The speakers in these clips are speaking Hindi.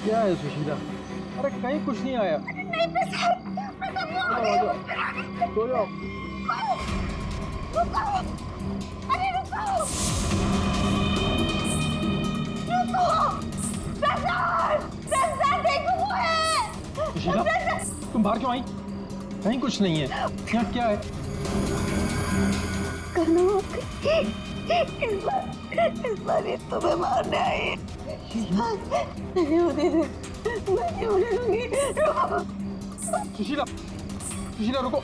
क्या है सुशीला? अरे कहीं कुछ नहीं आया। सो जाओ। सुशीला, तुम बाहर क्यों आई? कहीं कुछ नहीं है। यहाँ क्या है? इस बार ये तुम्हें मारने आई। सुशीला, सुशीला रुको।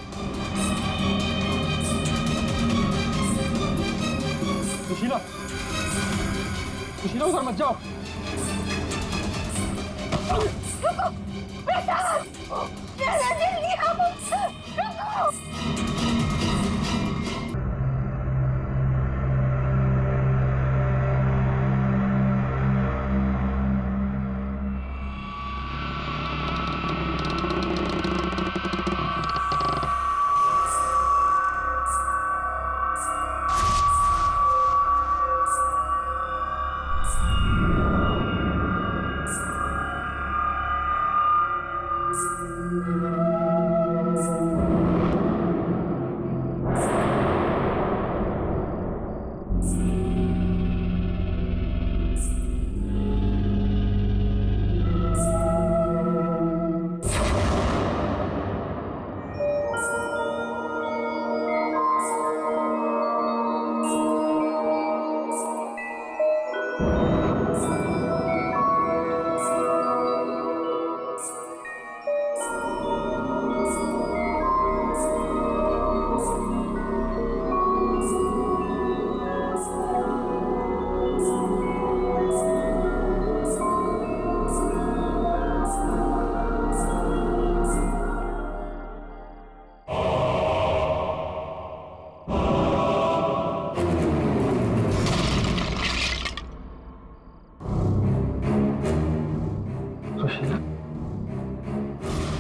सुशीला, सुशीला उधर मत जाओ।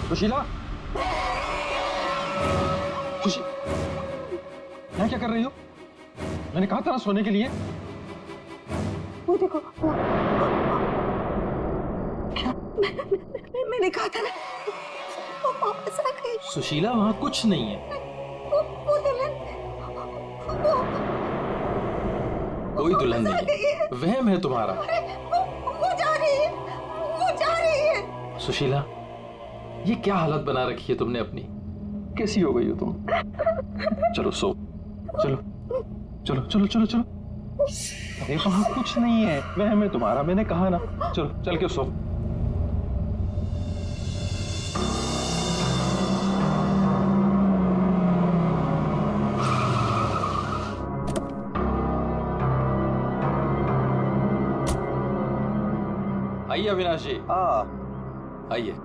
सुशीला, सुशीला, यहाँ क्या कर रही हो? मैंने कहा था ना सोने के लिए। वो देखो, क्या? मैंने कहा था ना, वो वापस आ गई। सुशीला, वहां कुछ नहीं है। वो दुल्हन, कोई दुल्हन नहीं है, वहम है तुम्हारा। वो जा रही है, वो जा रही है। सुशीला, ये क्या हालत बना रखी है तुमने अपनी? कैसी हो गई हो तुम? चलो सो, चलो चलो चलो चलो चलो। अरे वहां कुछ नहीं है, वहम है तुम्हारा, मैंने कहा ना। चलो चल के सो। आइए अविनाश जी, आइए।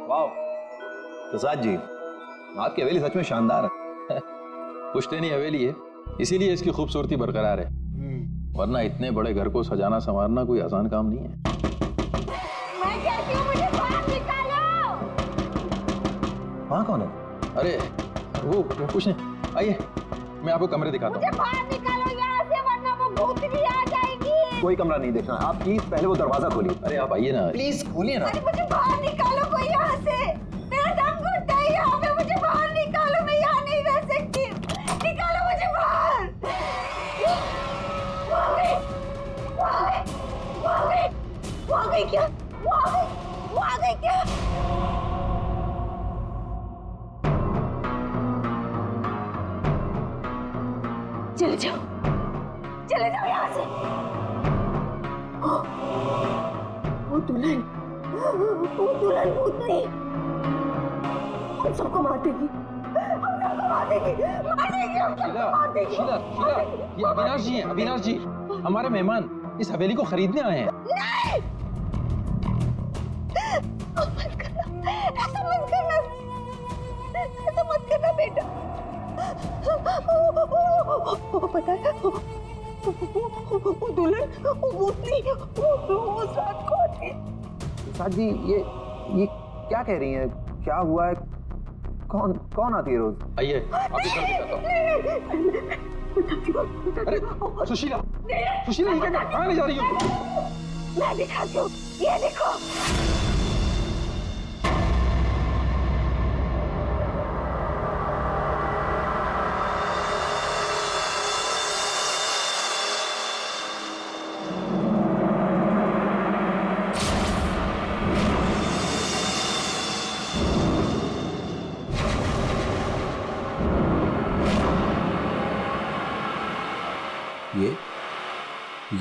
वाह प्रसाद जी, आपकी हवेली सच में शानदार है। पुश्तैनी हवेली है, इसीलिए इसकी खूबसूरती बरकरार है, वरना इतने बड़े घर को सजाना संवारना कोई आसान काम नहीं है। मैं कहती हूँ मुझे बाहर निकालो। वहाँ कौन है? अरे वो कुछ नहीं, आइए मैं आपको कमरे दिखाता हूँ। मुझे बाहर निकालो यहाँ से, वरना वो भूतनी आ जाएगी। कोई कमरा नहीं देखना, आप प्लीज पहले वो दरवाजा खोलिए। अरे आप आइए ना, प्लीज खोलिए ना। अरे मुझे बाहर निकालो कोई यहाँ से, मेरा दम घुटता है यहाँ पे। मुझे बाहर निकालो, मैं यहाँ नहीं रह सकती। निकालो मुझे बाहर। वो आ गई, वो आ गई, वो आ गई, वो आ गई क्या? वो आ गई, वो आ गई क्या? चले जाओ, चले जाओ यहाँ से। वो दुल्हन भूतनी हम सबको मार देगी, हम सबको मार देगी, मार देगी, हम सबको मार देगी। शीला, शीला, ये अविनाश जी हैं, अविनाश जी, हमारे मेहमान इस हवेली को खरीदने आए हैं। नहीं, मत करना, ऐसा मत करना, ऐसा मत करना बेटा। पता है वो दुल्हन, वो भूतनी, वो उस रात को आती है। प्रसाद जी, ये क्या कह रही हैं? क्या हुआ है? कौन कौन आती है रोज? आइए आपके घर दिखाता हूँ। अरे सुशीला, सुशीला ये क्या कहाँ ले जा रही हो? मैं दिखाती हूँ, ये देखो।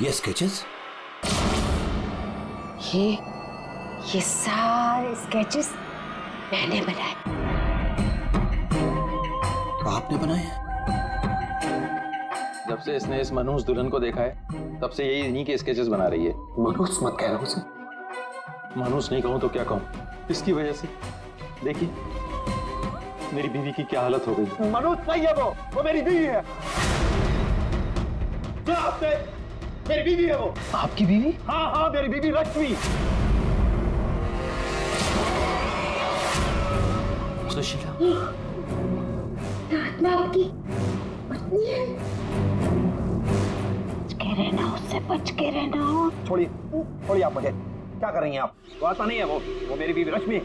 ये स्केचेस? ये सारे स्केचेस मैंने बनाए। आपने बनाए? जब से इसने इस मनहूस दुल्हन को देखा है तब से यही इन्हीं के स्केचेस बना रही है। मनहूस मत कहना उसे। मनहूस नहीं कहूं तो क्या कहूं, इसकी वजह से देखिए मेरी बीवी की क्या हालत हो गई। मनहूस नहीं है वो मेरी बीवी है। क्या आपने? मेरी बीवी है वो। आपकी बीवी? हाँ मेरी बीवी रश्मि। सुशीला, आत्मा आपकी पत्नी है। बच के रहना, उससे बच के रहना। छोड़िए आप मुझे। क्या कर रही हैं आप? वो आत्मा नहीं है वो मेरी बीवी रश्मि।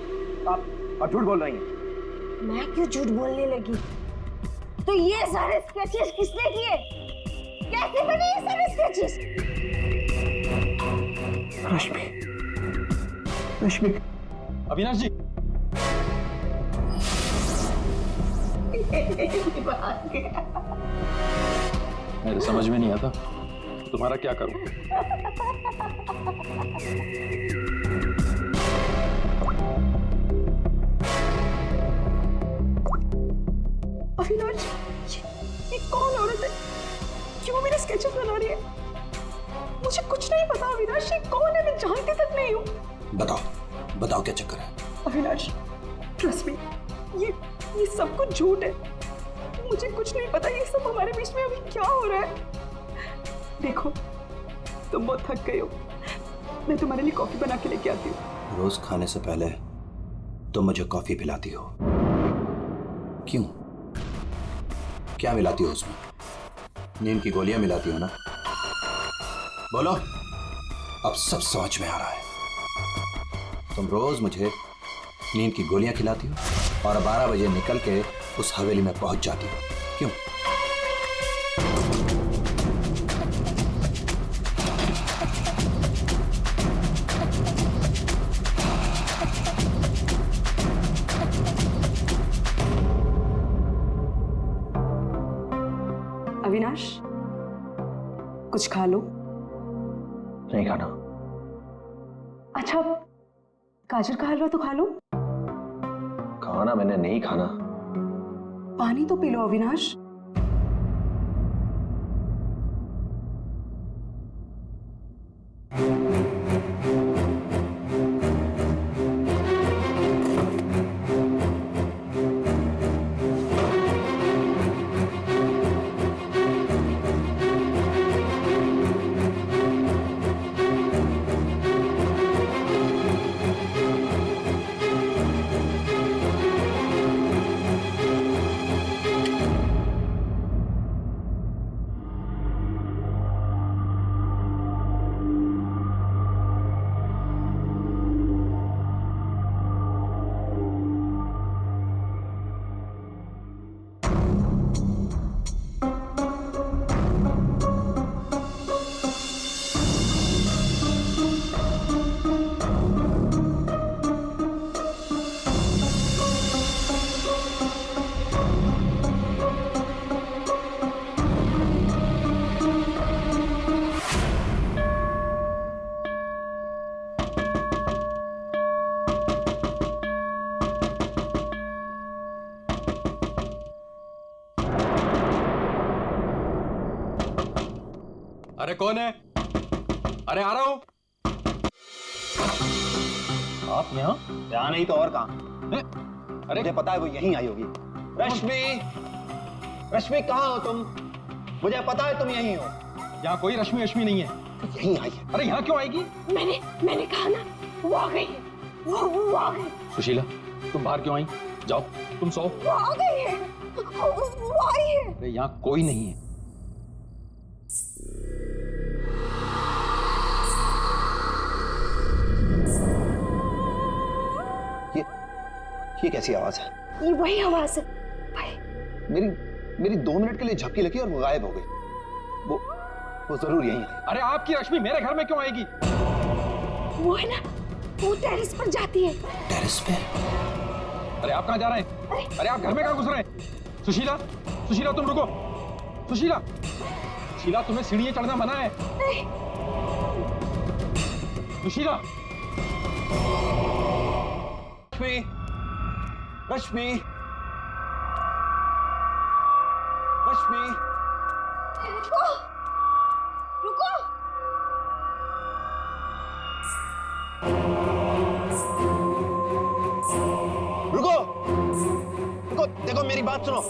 आप झूठ बोल रही हैं। मैं क्यों झूठ बोलने लगी? तो ये सारे स्केचेस किसने किए? कैसे बने ये सारे स्केचेस? रश्मि। अविनाश जी। मेरे समझ में नहीं आता तुम्हारा क्या करूं। अविनाश, ये कौन औरत है? क्यों मेरे स्केचेस बना रही है? मुझे कुछ नहीं पता अविनाश, ये कौन है? मैं जानती तक नहीं हूँ। बताओ क्या चक्कर है? अविनाश, ट्रस्ट मी, ये सब कुछ झूठ है। मुझे कुछ नहीं पता ये सब हमारे बीच में अभी क्या हो रहा है। देखो, तुम बहुत थक गए हो, मैं तुम्हारे लिए कॉफी बना के लेके आती हूँ। रोज खाने से पहले तुम मुझे कॉफी पिलाती हो, क्यों? क्या मिलाती हो उसमें? नींद की गोलियां मिलाती हो ना? बोलो, अब सब समझ में आ रहा है। तुम रोज मुझे नींद की गोलियां खिलाती हो और 12 बजे निकल के उस हवेली में पहुंच जाती हो, क्यों? अविनाश, कुछ खा लो। नहीं खाना। अच्छा, गाजर का हलवा तो खा लो। खाना मैंने नहीं खाना। पानी तो पी लो अविनाश। अरे कौन है? अरे आ रहा हूं। आप यहाँ नहीं तो और कहाँ? अरे मुझे पता है वो यहीं आई होगी। रश्मि कहाँ हो तुम? मुझे पता है तुम यहीं हो। यहाँ कोई रश्मि नहीं है। यहीं आई है। अरे यहाँ क्यों आएगी? मैंने कहा ना, वो आ गई है। वो आ गई। सुशीला, तुम बाहर क्यों आई? जाओ, तुम सो। वो आ गई है, वो आई है। अरे यहाँ कोई नहीं है। ये कैसी आवाज है? ये वही आवाज है भाई। मेरी 2 मिनट के लिए झपकी लगी और वो गायब हो गई। वो जरूर यहीं है। अरे आपकी रश्मि मेरे घर में क्यों आएगी? वो है ना, वो टेरेस पर जाती है। टेरेस पे? अरे आप कहाँ जा रहे हैं? अरे आप घर में कहाँ घुस रहे हैं? सुशीला, सुशीला तुम रुको। सुशीला, सुशीला तुम्हें सीढ़ियां चढ़ना मना है। नहीं। सुशीला, रश्मि, रश्मि, रश्मि, रुको, रुको। रुको, रुको, देखो मेरी बात सुनो।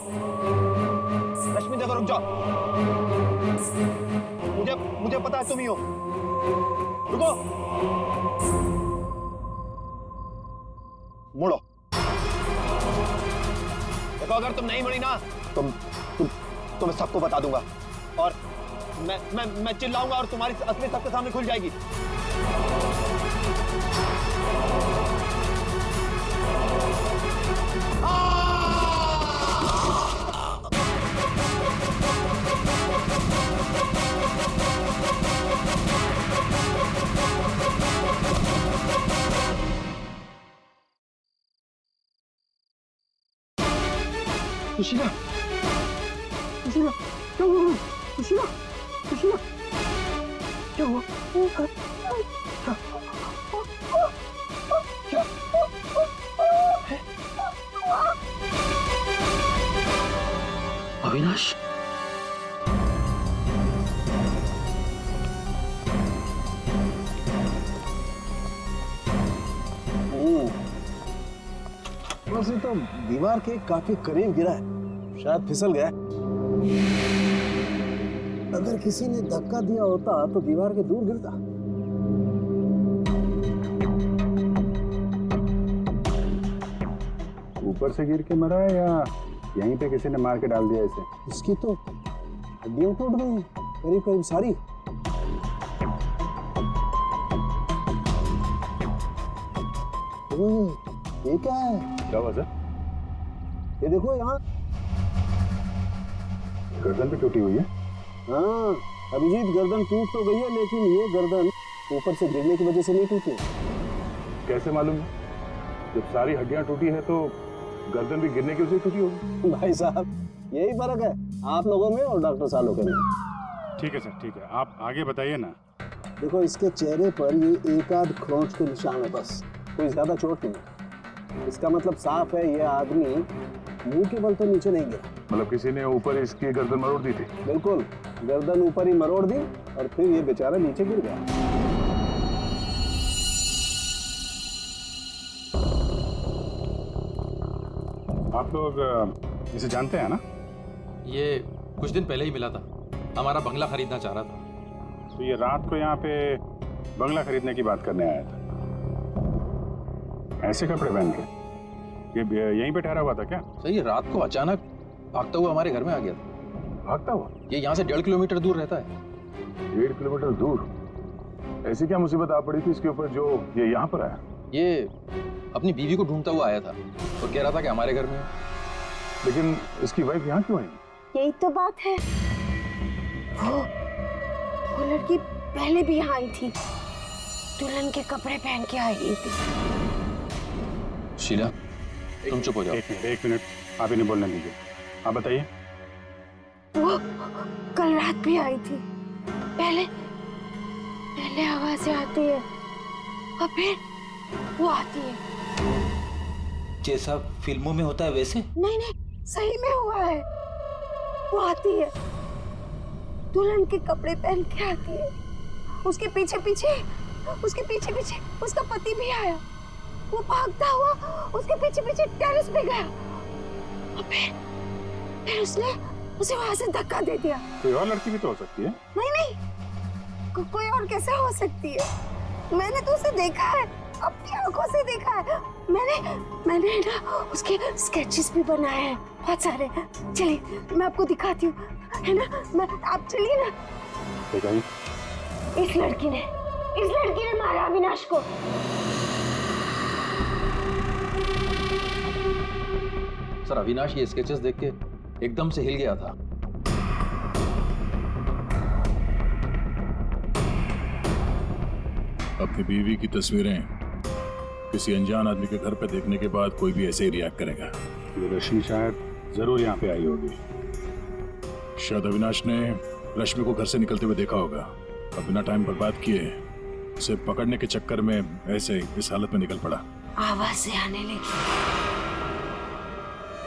रश्मि देखो, रुक जाओ। मुझे पता है तुम ही हो। रुको, मुड़ो। देखो अगर तुम नहीं मुड़ी ना तो मैं सबको बता दूंगा और मैं चिल्लाऊंगा और तुम्हारी असली सबके सामने खुल जाएगी। सुशीला, सुशीला, क्या हुआ? सुशीला, सुशीला, क्या हुआ? क्या? अविनाश, वैसे तो दीवार के काफी करीब गिरा है, शायद फिसल गया। अगर किसी ने धक्का दिया होता तो दीवार के दूर गिरता। ऊपर से गिर के मरा है या यहीं पे किसी ने मार के डाल दिया इसे? इसकी तो हड्डियां टूट गई हैं, करीब करीब सारी। ये क्या है? क्या हुआ सर? ये देखो यहाँ। गर्दन पे टूटी हुई है। हाँ अभिजीत, गर्दन टूट तो गई है लेकिन ये गर्दन ऊपर से गिरने की वजह से नहीं टूटी। कैसे मालूम है? जब सारी हड्डियां टूटी है तो गर्दन भी गिरने की वजह से टूटी होगी। भाई साहब यही फर्क है आप लोगों में और डॉक्टर सालोके में। ठीक है सर, ठीक है, आप आगे बताइए ना। देखो इसके चेहरे पर ये एक आध खरोंच के निशान है, बस कोई ज्यादा चोट नहीं। इसका मतलब साफ है ये आदमी मुंह के बल तो नीचे नहीं गिरा। मतलब किसी ने ऊपर इसकी गर्दन मरोड़ दी थी? बिल्कुल, गर्दन ऊपर ही मरोड़ दी और फिर ये बेचारा नीचे गिर गया। आप लोग इसे जानते हैं ना? ये कुछ दिन पहले ही मिला था, हमारा बंगला खरीदना चाह रहा था। तो ये रात को यहाँ पे बंगला खरीदने की बात करने आया था। ऐसे कपड़े पहन के ये यहीं पे ठहरा हुआ था क्या? सही, रात को अचानक भागता हुआ हमारे घर में आ गया था। भागता हुआ? ये यहाँ से 1.5 किलोमीटर दूर रहता है। 1.5 किलोमीटर दूर? ऐसी क्या मुसीबत आ पड़ी थी इसके ऊपर जो ये यहाँ पर आया? ये अपनी बीवी को ढूंढता हुआ आया था और कह रहा था कि हमारे घर में। लेकिन इसकी वाइफ यहाँ क्यों आई? यही तो बात है, वो लड़की पहले भी यहाँ आई थी, दुल्हन के कपड़े पहन के आई थी। शीला, तुम चुप हो जाओ। एक मिनट, आप इन्हें बोलने दीजिए। आप बताइए। वो कल रात भी आई थी, पहले आवाजें आती है और फिर वो आती है। जैसा फिल्मों में होता है वैसे? नहीं नहीं, सही में हुआ है। वो आती है, दुल्हन के कपड़े पहन के आती है, उसके पीछे पीछे उसका पति भी आया। वो भागता हुआ उसके पीछे पीछे टेरेस पे गया और फिर उसने उसे वहां से धक्का दे दिया। कोई और लड़की भी तो हो सकती है। नहीं नहीं, कोई और कैसे हो सकती है? मैंने तो उसे देखा है, अपनी आंखों से देखा है। मैंने ना उसके स्केचेस भी बनाए हैं बहुत सारे। चलिए मैं आपको दिखाती हूँ, है ना। आप चलिए ना। इस लड़की ने मारा अविनाश को। सर अविनाश ये स्केचेस देख के एकदम से हिल गया था। अपनी बीवी की तस्वीरें किसी अनजान आदमी के घर पे देखने के बाद कोई भी ऐसे ही रिएक्ट करेगा। ये रश्मि शायद जरूर यहाँ पे आई होगी। शायद अविनाश ने रश्मि को घर से निकलते हुए देखा होगा और बिना टाइम बर्बाद किए उसे पकड़ने के चक्कर में ऐसे इस हालत में निकल पड़ा। आवाजें आने लगी,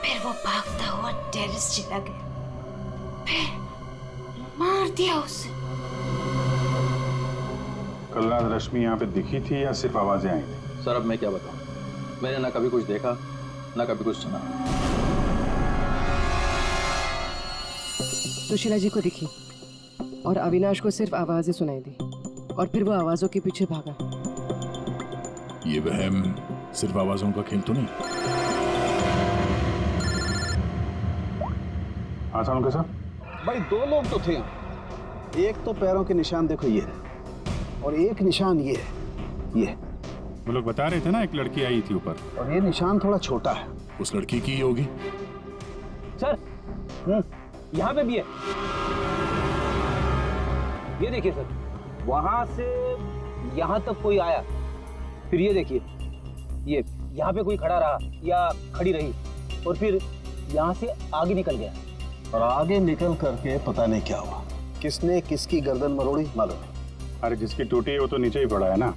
फिर वो भागता हुआ टेरेस चला गया, फिर मार दिया उसे। कल रात रश्मि यहाँ पे दिखी थी या सिर्फ आवाजें आई थी? सर अब मैं क्या बताऊं, मैंने ना कभी कुछ देखा ना कभी कुछ सुना। सुशीला जी को दिखी और अविनाश को सिर्फ आवाजें सुनाई दी और फिर वो आवाजों के पीछे भागा। ये वहम सिर्फ आवाजों का खेल तो नहीं? हाँ सालुंके साहब। भाई 2 लोग तो थे यहाँ। एक तो पैरों के निशान देखो ये है, और एक निशान ये है, ये। वो लोग बता रहे थे ना एक लड़की आई थी ऊपर, और ये निशान थोड़ा छोटा है। उस लड़की की ही होगी। सर यहाँ पे भी है, ये देखिए सर, वहां से यहाँ तक कोई आया, फिर ये देखिए, ये यहाँ पे कोई खड़ा रहा या खड़ी रही और फिर यहाँ से आगे निकल गया। और आगे निकल करके पता नहीं क्या हुआ, किसने किसकी गर्दन मरोड़ी मालूम नहीं। अरे जिसकी टूटी है वो तो नीचे ही पड़ा है ना।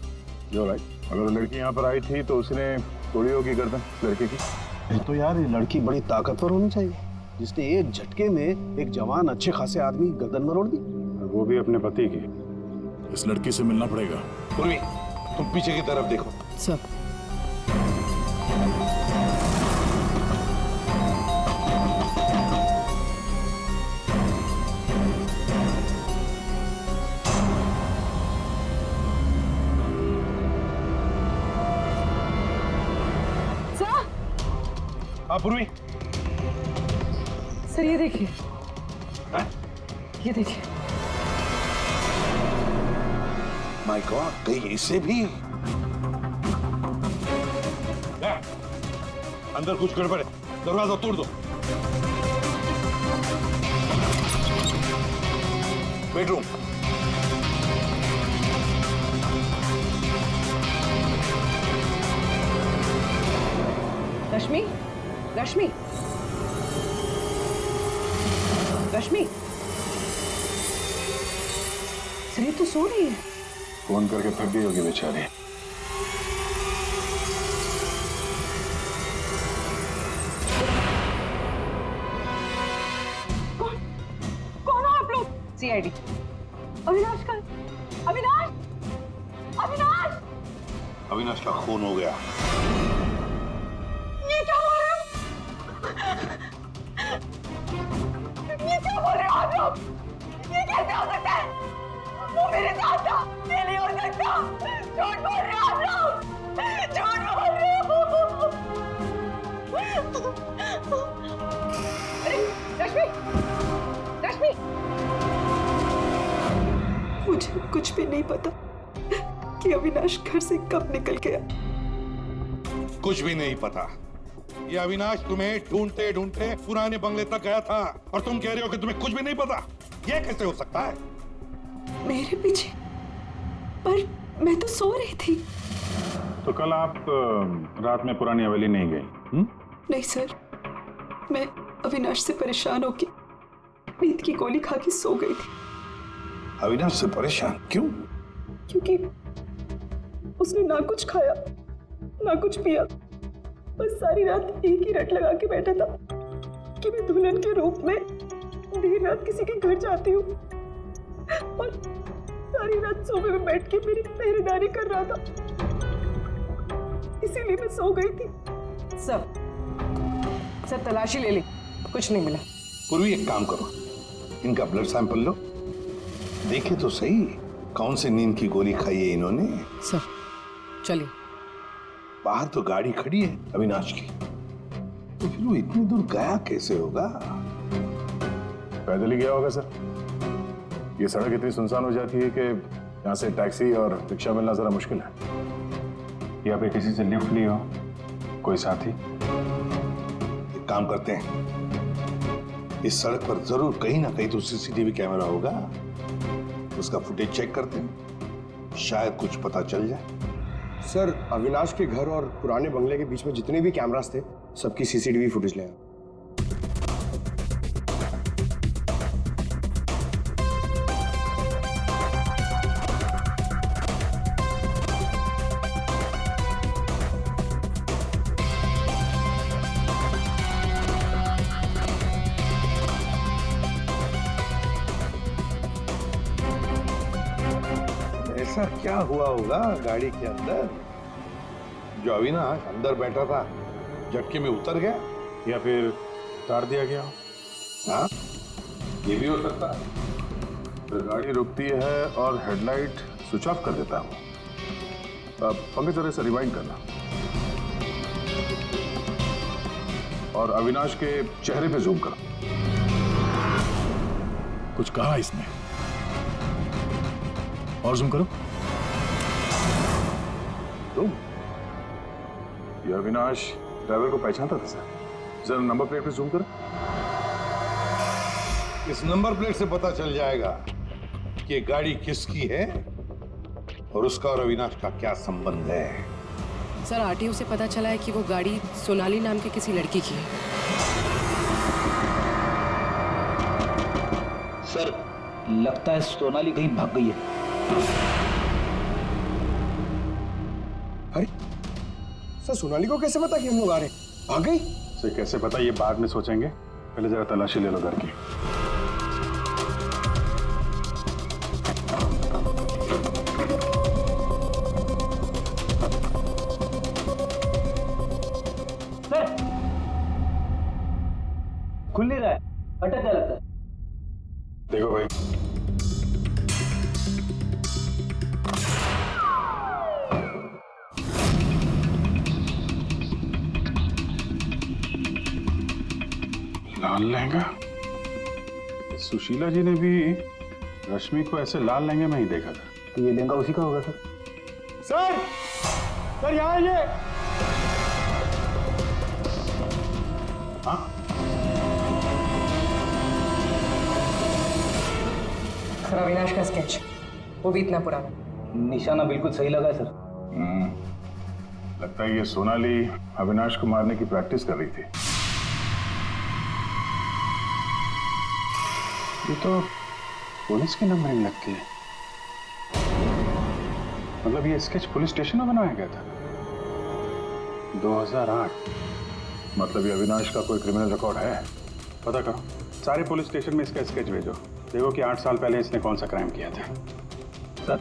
जो राइट, अगर वो लड़की यहाँ पर आई थी तो उसने तोड़ी होगी गर्दन लड़के की। तो यार ये लड़की बड़ी ताकतवर होनी चाहिए, जिसने एक झटके में एक जवान अच्छे खासे आदमी गर्दन मरोड़ दी। वो भी अपने पति की। इस लड़की से मिलना पड़ेगा। पूर्वी, तुम पीछे की तरफ देखो। सर हाँ पूर्वी। सर ये देखिए, ये देखिए। माय गॉड, कहीं इसे भी। अंदर कुछ गड़बड़ है, दरवाजा तोड़ दो। बेडरूम। रश्मि, रश्मि, रश्मि, सर ये तो सो रही है। फोन करके थक गई होगी बेचारी। कौन हो आप लोग? CID। अविनाश का, अविनाश, अविनाश, अविनाश का खून हो गया। ये क्या बोल रहे हो? ये क्या बोल रहे हो आप लोग? ये कैसे हो सकता है? वो मेरे साथ था, ये नहीं हो सकता। झूठ बोल रहे हो आप लोग, झूठ बोल रहे हो। अरे रश्मि, रश्मि, मुझे कुछ भी नहीं पता कि अविनाश घर से कब निकल गया। कुछ भी नहीं पता। ये अविनाश तुम्हें ढूंढते ढूंढते पुराने बंगले तक गया था और तुम कह रहे हो कि तुम्हें कुछ भी नहीं पता। ये कैसे हो सकता है? मेरे पीछे? पर मैं तो सो रही थी। तो कल आप रात में पुरानी हवेली नहीं गई? नहीं सर, मैं अविनाश से परेशान होके नींद की गोली खा के सो गई थी। अविनाश से परेशान क्यों? क्योंकि उसने ना कुछ खाया ना कुछ पिया, बस सारी रात एक ही रट लगा के बैठा था कि मैं दुल्हन के रूप में देर रात किसी के घर जाती हूँ, और सारी रात सोफे में बैठ के मेरी पहरेदारी कर रहा था। इसीलिए मैं सो गई थी। सब तलाशी ले ली, कुछ नहीं मिला। पूर्वी एक काम करो, इनका ब्लड सैंपल लो, देखे तो सही कौन सी नींद की गोली खाई है इन्होंने। सर चलिए। बाहर तो गाड़ी खड़ी है अविनाश की, तो फिर वो इतनी दूर गया कैसे होगा? पैदल ही गया होगा सर। ये सड़क इतनी सुनसान हो जाती है कि यहाँ से टैक्सी और रिक्शा मिलना जरा मुश्किल है। या फिर किसी से लिफ्ट ली हो, कोई साथी। एक काम करते हैं, इस सड़क पर जरूर कहीं ना कहीं तो सीसीटीवी कैमरा होगा, उसका फुटेज चेक करते हैं, शायद कुछ पता चल जाए। सर, अविनाश के घर और पुराने बंगले के बीच में जितने भी कैमरास थे, सबकी सीसीटीवी फुटेज ले आए। ऐसा क्या हुआ होगा गाड़ी के अंदर जो अविनाश अंदर बैठा था झटके में उतर गया? या फिर उतार दिया गया हो। हाँ, ये भी हो सकता है। तो गाड़ी रुकती है और हेडलाइट स्विच ऑफ कर देता हूँ। अब पंकज जरा से रिवाइंड करना और अविनाश के चेहरे पे जूम करो। कुछ कहा इसने? और जूम करो। तुम ये अविनाश ड्राइवर को पहचानता था सर। जरा नंबर प्लेट पे जूम करो। इस नंबर प्लेट से पता चल जाएगा कि गाड़ी किसकी है और उसका और अविनाश का क्या संबंध है। सर, आरटीओ से पता चला है कि वो गाड़ी सोनाली नाम की किसी लड़की की है। सर, लगता है सोनाली कहीं भाग गई है। अरे सर, सोनाली को कैसे पता कि हम लोग आ रहे हैं? आ गई? सर कैसे पता, ये बाद में सोचेंगे। पहले जरा तलाशी ले लो घर की। सर, खुल नहीं रहा है, अटक गया लगता है। देखो भाई, लाल लहंगा। सुशीला जी ने भी रश्मि को ऐसे लाल लहंगे में ही देखा था। तो ये लहंगा उसी का होगा सर। सर, सर यहाँ ये। हाँ, सर, अविनाश का स्केच, वो भी इतना पुराना। निशाना बिल्कुल सही लगा है सर। लगता है ये सोनाली अविनाश को मारने की प्रैक्टिस कर रही थी। ये तो पुलिस की नंबरिंग लगती है। मतलब ये स्केच पुलिस स्टेशन में बनाया गया था 2008। मतलब ये अविनाश का कोई क्रिमिनल रिकॉर्ड है। पता करो, सारे पुलिस स्टेशन में इसका स्केच भेजो। देखो कि 8 साल पहले इसने कौन सा क्राइम किया था। सर,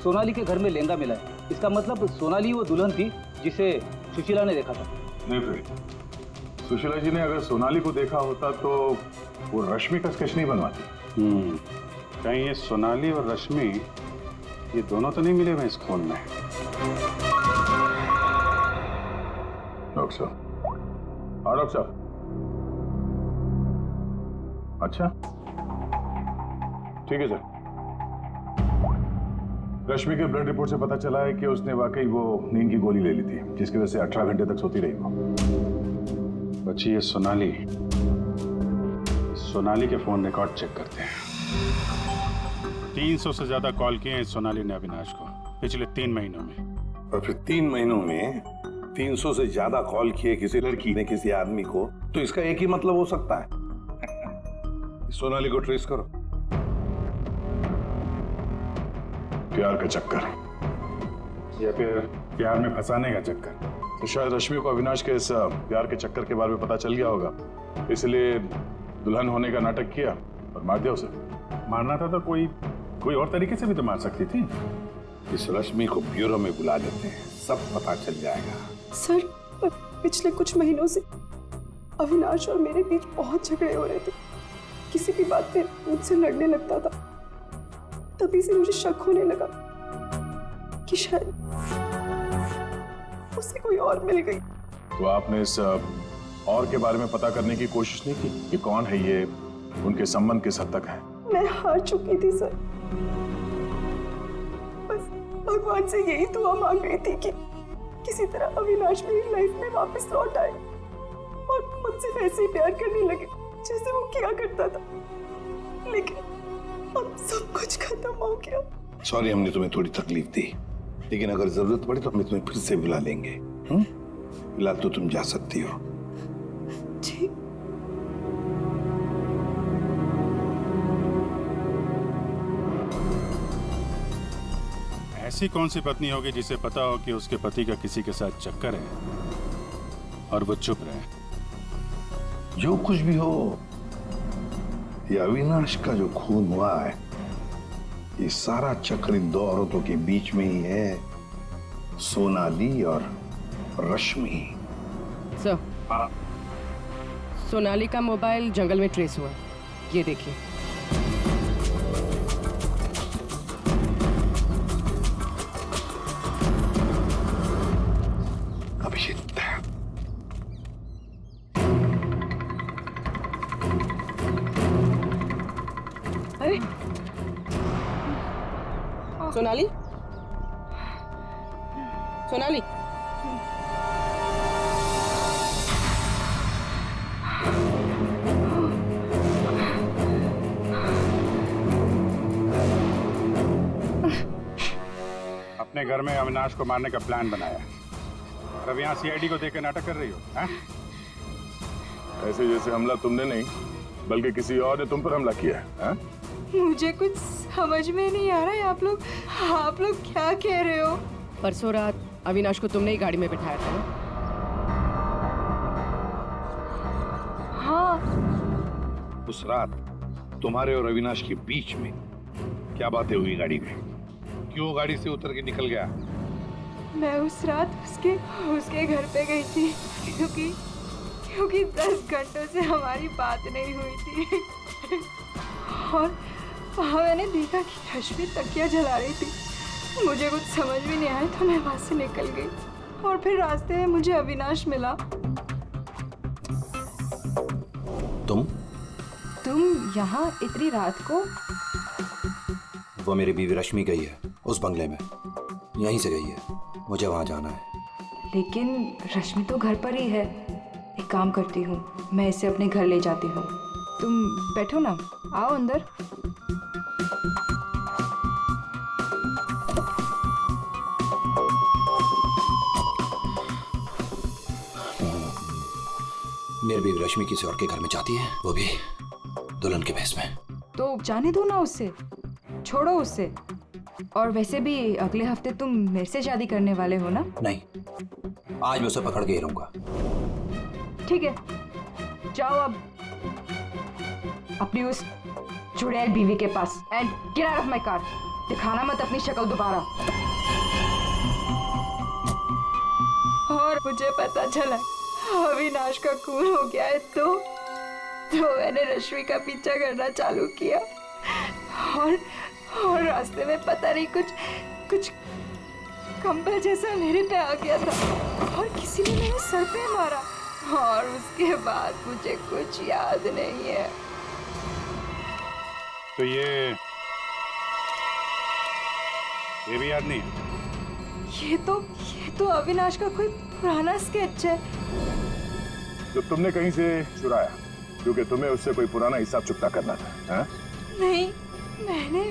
सोनाली के घर में लहंगा मिला है, इसका मतलब सोनाली वो दुल्हन थी जिसे सुशीला ने देखा था। नहीं फिर सुशीला जी ने अगर सोनाली को देखा होता तो वो रश्मि का स्केच नहीं बनवाती। कहीं ये सोनाली और रश्मि ये दोनों तो नहीं मिले हुए इस खून में। डॉक्टर साहब। हाँ डॉक्टर साहब। अच्छा ठीक है सर। रश्मि के ब्लड रिपोर्ट से पता चला है कि उसने वाकई वो नींद की गोली ले ली थी, जिसकी वजह से 18 घंटे तक सोती रही वो। बच्ची ये सोनाली के फोन रिकॉर्ड चेक करते हैं। 300 से ज्यादा कॉल किए हैं सोनाली ने अविनाश को पिछले 3 महीनों में। और फिर 3 महीनों में 300 से ज्यादा कॉल किए किसी लड़की ने किसी आदमी को, तो इसका एक ही मतलब हो सकता है। सोनाली को ट्रेस करो। प्यार का चक्कर या फिर प्यार में फंसाने का चक्कर। तो शायद रश्मि को अविनाश के इस प्यार के चक्कर के बारे में पता चल गया होगा, इसलिए दुल्हन होने का नाटक किया और मार दिया उसे। मारना था तो कोई और तरीके से भी तो मार सकती थी। इस रश्मि को ब्यूरो में बुला लेते हैं, सब पता चल जाएगा। सर, पिछले कुछ महीनों से अविनाश और मेरे बीच बहुत झगड़े हो रहे थे। किसी भी बात पे मुझसे लड़ने लगता था। तभी से मुझे शक होने लगा कि उसे कोई और मिल गई। तो आपने इस और के बारे में पता करने की कोशिश नहीं की कि कौन है ये, उनके संबंध किस हद तक है? मैं हार चुकी थी सर। बस भगवान से यही दुआ मांग रही थी कि किसी तरह अविनाश मेरी लाइफ में वापस लौट आए और मुझसे वैसे ही प्यार करने लगे जैसे वो किया करता था। लेकिन अब सब कुछ खत्म हो गया। सॉरी, हमने तुम्हें थोड़ी तकलीफ दी, लेकिन अगर जरूरत पड़े तो हम तुम्हें फिर से बुला लेंगे। फिलहाल तो तुम जा सकती हो। जी। ऐसी कौन सी पत्नी होगी जिसे पता हो कि उसके पति का किसी के साथ चक्कर है और वो चुप रहे? जो कुछ भी हो, ये अविनाश का जो खून हुआ है, ये सारा चक्कर इन दो औरतों के बीच में ही है, सोनाली और रश्मि। सर, सोनाली का मोबाइल जंगल में ट्रेस हुआ, ये देखिए। अभिजीत, अरे सोनाली, सोनाली, अपने घर में अविनाश को मारने का प्लान बनाया और अब यहाँ सीआईडी को देकर नाटक कर रही हो, हैं? ऐसे जैसे हमला तुमने नहीं बल्कि किसी और ने तुम पर हमला किया है। मुझे कुछ समझ में नहीं आ रहा है। आप लोग क्या कह रहे हो? परसों रात अविनाश को तुमने ही गाड़ी में बिठाया था ना? हाँ। उस रात तुम्हारे और अविनाश के बीच में क्या बातें हुई गाड़ी में? क्यों गाड़ी से उतर के निकल गया? मैं उस रात उसके घर पे गई थी क्योंकि 10 घंटों से हमारी बात नहीं हुई थी और वहाँ मैंने देखा कि रश्मि तकिया जला रही थी। मुझे कुछ समझ भी नहीं आया तो मैं वहाँ से निकल गई और फिर रास्ते में मुझे अविनाश मिला। तुम यहाँ इतनी रात को? वो मेरी बीवी रश्मि गई है उस बंगले में, यहीं से गई है। मुझे वहां जाना है। लेकिन रश्मि तो घर पर ही है। एक काम करती हूँ, मैं इसे अपने घर ले जाती हूँ। तुम बैठो ना, आओ अंदर। मेरी बीवी रश्मि किसी और के घर में जाती है, वो भी दुल्हन के भेष में। तो जाने दो ना उसे, छोड़ो उसे। और वैसे भी अगले हफ्ते तुम मेरे से शादी करने वाले हो ना? नहीं, आज मैं उसे पकड़ के ही रहूंगा। ठीक है, जाओ अब अपनी उस चुड़ैल बीवी के पास and get out of my car. दिखाना मत अपनी शक्ल दोबारा। और मुझे पता चला अविनाश का खून हो गया है तो मैंने रश्मि का पीछा करना चालू किया और रास्ते में पता नहीं कुछ कंबल जैसा मेरे पे आ गया था और किसी ने मेरे सर पे मारा और उसके बाद मुझे कुछ याद नहीं है। तो ये भी याद नहीं है? ये तो अविनाश का कोई पुराना स्केच है जो तुमने कहीं से चुराया, क्योंकि तुम्हें उससे कोई पुराना हिसाब चुकता करना था, हाँ? नहीं, मैंने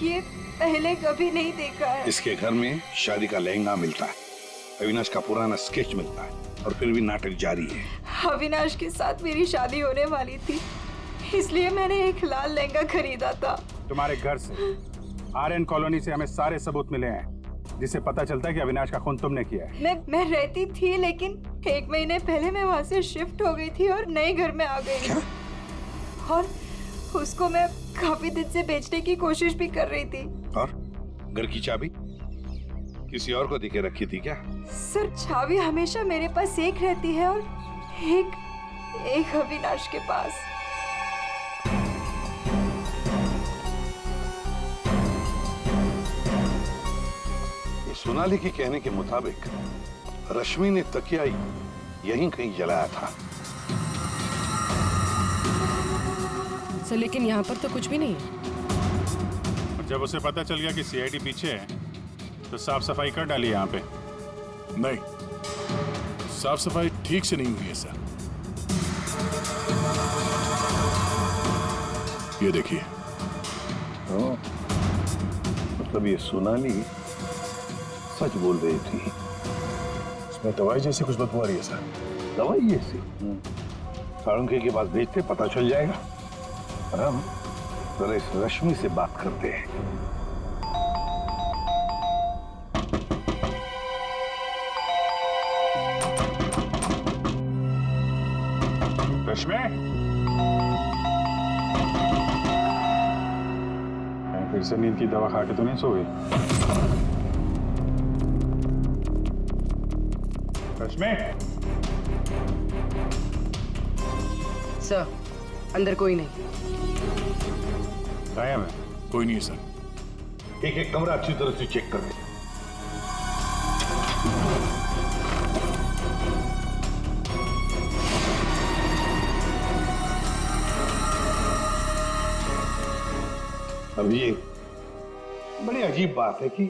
ये पहले कभी नहीं देखा है। इसके घर में शादी का लहंगा मिलता है, अविनाश का पुराना स्केच मिलता है और फिर भी नाटक जारी है। अविनाश के साथ मेरी शादी होने वाली थी, इसलिए मैंने एक लाल लहंगा खरीदा था। तुम्हारे घर से, आर्यन कॉलोनी से हमें सारे सबूत मिले हैं जिससे पता चलता है कि अविनाश का खून तुमने किया है। मैं रहती थी, लेकिन 1 महीने पहले मैं वहाँ से शिफ्ट हो गई थी और नए घर में आ गई थी और उसको मैं काफी दिन से बेचने की कोशिश भी कर रही थी। और घर की चाबी किसी और को देके रखी थी क्या? सर, चाबी हमेशा मेरे पास एक रहती है और एक अविनाश के पास। सोनाली के कहने के मुताबिक रश्मि ने तकिया यहीं कहीं जलाया था। सर लेकिन यहाँ पर तो कुछ भी नहीं है। और जब उसे पता चल गया कि सीआईडी पीछे है तो साफ सफाई कर डाली यहाँ पे। नहीं, साफ सफाई ठीक से नहीं हुई है सर। ये देखिए। मतलब ये सोनाली सच बोल रही थी। इसमें दवाई जैसी कुछ बदबू आ रही है सर। दवाई जैसी? साळुंखे के पास भेजते, पता चल जाएगा। और हम जरा इस रश्मि से बात करते हैं। रश्मि, फिर से नींद की दवा खा के तो नहीं सो गई? रश्मि, सर अंदर कोई नहीं। गायब है? कोई नहीं है सर। एक एक कमरा अच्छी तरह से चेक कर ले। अब ये बड़ी अजीब बात है कि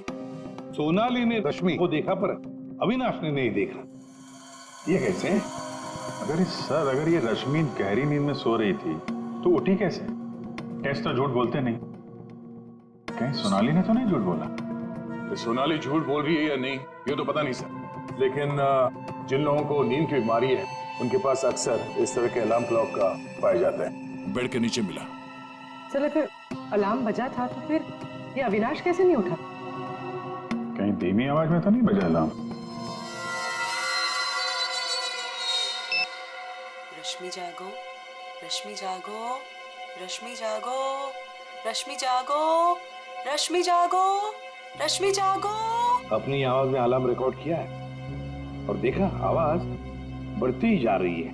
सोनाली ने रश्मि को देखा पर अविनाश ने नहीं देखा। ये कैसे? अगर ये रश्मि गहरी नींद में सो रही थी तो उठी कैसे? टेस्ट तो झूठ बोलते नहीं। कहीं सोनाली ने तो नहीं झूठ बोला? सोनाली झूठ बोल रही है या नहीं ये तो पता नहीं सर, लेकिन जिन लोगों को नींद की बीमारी है उनके पास अक्सर इस तरह के अलार्म क्लॉक का पाया जाता है। बेड के नीचे मिला। सर अगर अलार्म बजा था तो फिर ये अविनाश कैसे नहीं उठा? कहीं धीमी आवाज में तो नहीं बजा अलार्म? रश्मि जागो, रश्मि जागो, रश्मि जागो, रश्मि जागो, रश्मि जागो, रश्मि जागो। अपनी आवाज में अलार्म रिकॉर्ड किया है और देखा आवाज बढ़ती ही जा रही है।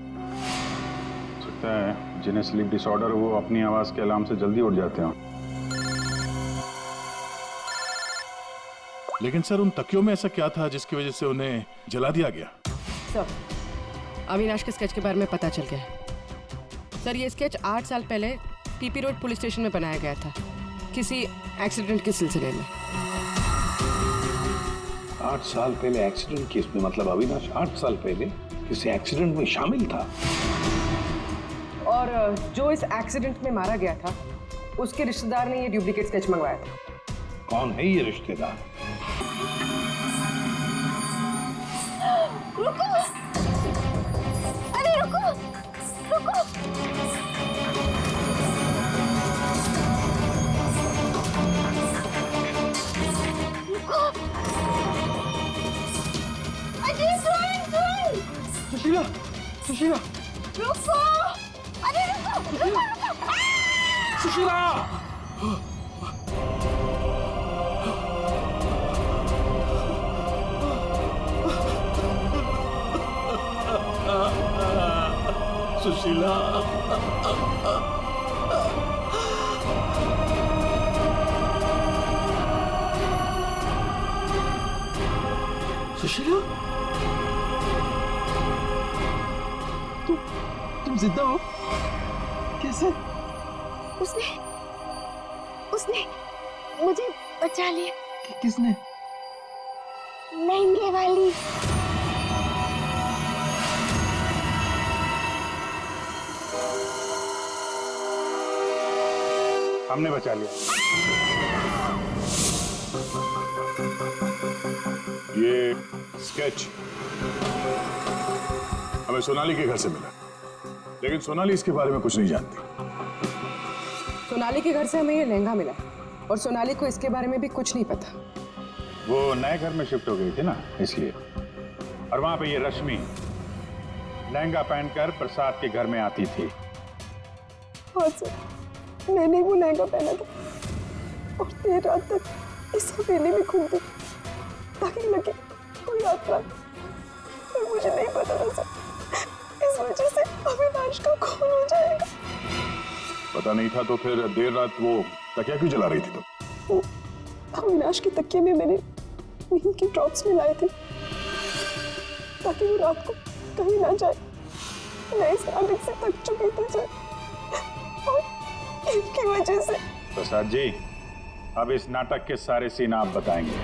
सकता है जिन्हें स्लीप डिसऑर्डर हो वो अपनी आवाज के अलार्म से जल्दी उठ जाते हो। लेकिन सर उन तकियों में ऐसा क्या था जिसकी वजह से उन्हें जला दिया गया? सर अविनाश के स्केच के बारे में पता चल गया है। सर ये स्केच 8 साल पहले पीपी रोड पुलिस स्टेशन में बनाया गया था किसी एक्सीडेंट के सिलसिले में। 8 साल पहले एक्सीडेंट केस में? मतलब अविनाश 8 साल पहले किसी एक्सीडेंट में शामिल था? और जो इस एक्सीडेंट में मारा गया था उसके रिश्तेदार ने ये डुप्लीकेट स्केच मंगवाया था। कौन है ये रिश्तेदार? रुको! अरे रुको! रुको! रुको! अजय सुन! सुशीला! सुशीला! रुको! अरे रुको! रुको! सुशीला! सुशीला! सुशीला! तुम जिंदा हो? कैसे? उसने मुझे बचा लिया। किसने? लहंगे वाली। हमने बचा लिया। ये स्केच हमें सोनाली के घर से मिला, लेकिन सोनाली इसके बारे में कुछ नहीं जानती। सोनाली के घर से हमें ये लहंगा मिला और सोनाली को इसके बारे में भी कुछ नहीं पता। वो नए घर में शिफ्ट हो गई थी ना, इसलिए। और वहां पे ये रश्मि लहंगा पहनकर प्रसाद के घर में आती थी। हाँ सर, मैंने वो लहंगा पहना था और देर रात तक इस हवेली में घूमती ताकि लगे कोई आता। पर मुझे नहीं पता था सर, इस वजह से अविनाश का खून हो जाएगा। पता नहीं था तो फिर देर रात वो तकिया क्यों जला रही थी तुम? अविनाश के तकिए में मैंने नींद के ड्रॉप्स मिलाए थे ताकि वो रात को कहीं ना जाए। मैं इस नाटक से थक चुकी थी सर, और इनकी वजह से। प्रसाद जी, अब इस नाटक के सारे सीन आप बताएंगे।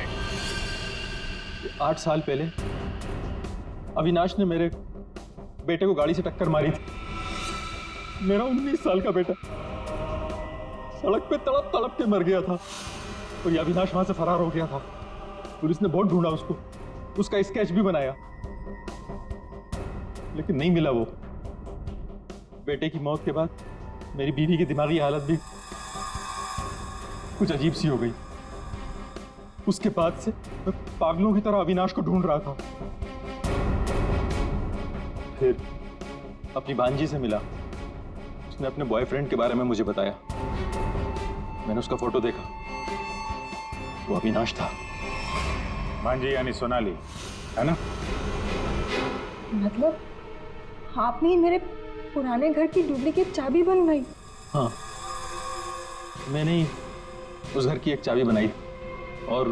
8 साल पहले अविनाश ने मेरे बेटे को गाड़ी से टक्कर मारी थी। मेरा 19 साल का बेटा सड़क पे तड़प तड़प के मर गया था और ये अविनाश वहां से फरार हो गया था। पुलिस ने बहुत ढूंढा उसको, उसका स्केच भी बनाया, लेकिन नहीं मिला वो। बेटे की मौत के बाद मेरी बीवी की दिमागी हालत भी कुछ अजीब सी हो गई। उसके बाद से मैं पागलों की तरह अविनाश को ढूंढ रहा था। फिर अपनी भांजी से मिला, उसने अपने बॉयफ्रेंड के बारे में मुझे बताया। मैंने उसका फोटो देखा, वो अविनाश था। भांजी यानी सोनाली, है ना? मतलब आपने ही मेरे पुराने घर की डुप्लीकेट चाबी बनवाई? हाँ, मैंने ही उस घर की एक चाबी बनाई और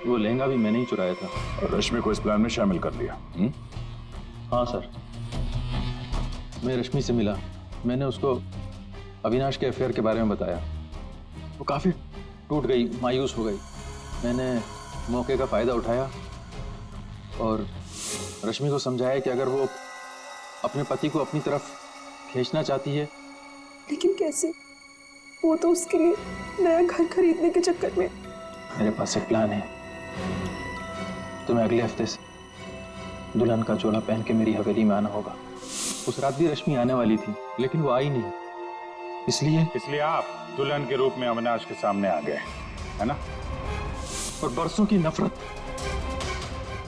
वो लहंगा भी मैंने ही चुराया था। और रश्मि को इस प्लान में शामिल कर लिया? हाँ सर, मैं रश्मि से मिला, मैंने उसको अविनाश के अफेयर के बारे में बताया। वो काफ़ी टूट गई, मायूस हो गई। मैंने मौके का फ़ायदा उठाया और रश्मि को समझाया कि अगर वो अपने पति को अपनी तरफ खींचना चाहती है। लेकिन कैसे? वो तो उसके लिए नया घर खरीदने के चक्कर में। मेरे पास एक प्लान है। तुम्हें अगले हफ्ते से दुल्हन का चोला पहन के मेरी हवेली में आना होगा। उस रात भी रश्मि आने वाली थी, लेकिन वो आई नहीं। इसलिए आप दुल्हन के रूप में अविनाश के सामने आ गए, है ना? और बरसों की नफरत,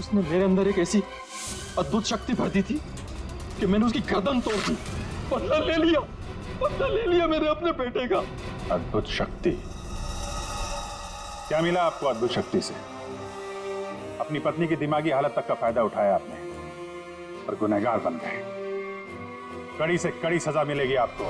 उसने मेरे अंदर एक ऐसी अद्भुत शक्ति भर दी थी कि मैंने उसकी गर्दन तोड़ दी। बदला ले लिया मैंने अपने बेटे का। अद्भुत शक्ति? क्या मिला आपको अद्भुत शक्ति से? अपनी पत्नी की दिमागी हालत तक का फायदा उठाया आपने और गुनहगार बन गए। कड़ी से कड़ी सजा मिलेगी आपको।